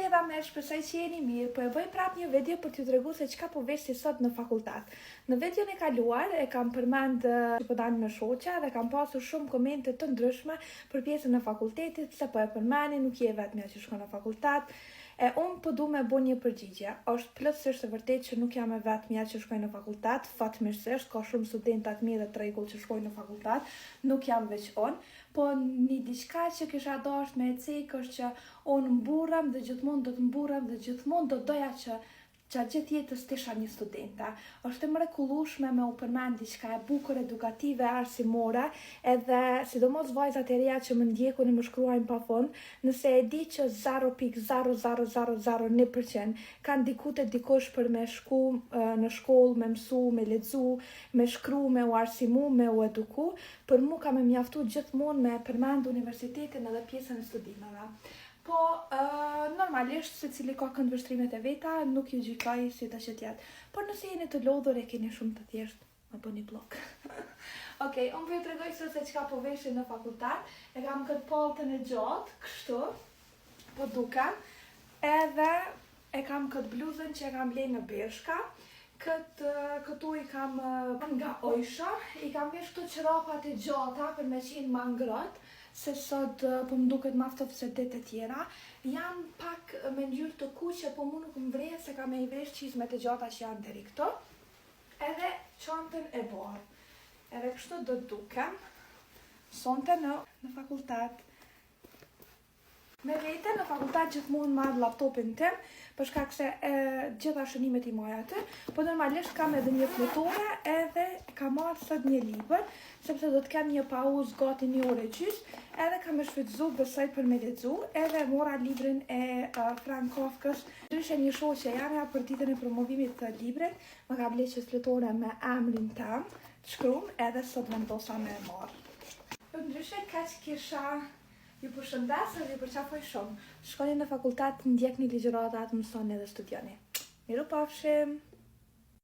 Mirëmbrëmje me shpresoj që jeni mirë, po e bëj prap një video për t'ju treguar se çka po vesh si sot në fakultet. Në videon e kaluar e kam përmend që po dalë me shoqja dhe kam pasur shumë komente të ndryshme për pjesën e fakultetit, pse po e përmeni, nuk je vetëm që shkon në fakultet. Unë po du me bo një përgjigje. Është plotësisht e vërtet që nuk jam e vetmja që shkojnë në fakultet, fatmirësisht ka shumë studentat mirë dhe të rregull që shkojnë në fakultet, nuk jam veç unë, po një diçka që kisha dashur me e cek është që unë mburrem dhe gjithmonë do të mburrem dhe gjithmonë do doja që gjatë gjithë jetës të isha një studente. Është e mrekullueshme me u përmend diçka e bukur, edukative, arsimore, edhe sidomos vajzat e reja që më ndjekun e më shkruajnë pafund, nëse e di që 0.00001% kanë diku te dikush për me shku në shkollë, me mësu, me lexu, me shkru, me u arsimu, me u eduku, për mu ka me mjaftu gjithmonë me përmend universitetin edhe pjesën e studimeve. Po, normalisht, se cili ka këndvështrimet e veta, nuk ju gjykoj si të që tjetë. Por nëse jeni të lodhur e keni shumë të thjeshtë, më bëni blok. Okej, unë për ju tregoj sot se çka po veshim në fakultet. E kam këtë paltën e gjatë, kështu, po dukem, edhe e kam këtë bluzën që e kam blej në Bershka. Këtu i kam nga Ojsha, i kam vesh këto qërapat e gjata për me qenë ma ngrohtë, se sot po më duket ma ftoft se ditë e tjera. Jam pak me ngjyrë të kuqe, po mu nuk më vret se kam e i vesh çizmet e gjata që janë deri këto. Edhe çantën e bardhë. Edhe kështu do dukem sonte në fakultet. Me vete në fakultet gjithmonë marr laptopin tim, për shkak se gjitha shënimet i marr aty, po normalisht kam edhe një fletore edhe kam marrë sot një libër, sepse do të kem një pauzë gati një orë e gjys, edhe kam e shfrytzu besoj për me lexu, edhe mora librin e Franz Kafkës. Ndryshe një shoqe jana për ditën e promovimit të librit, më ka bleqë fletore me emrin tim, të shkruam, edhe sot vendosa me e marrë. Ndryshe kaq kisha. Ju përshëndes dhe ju përqafoj shumë. Shkoni në fakultet, ndjekni ligjëratat, mësoni dhe studioni. Miru pafshim!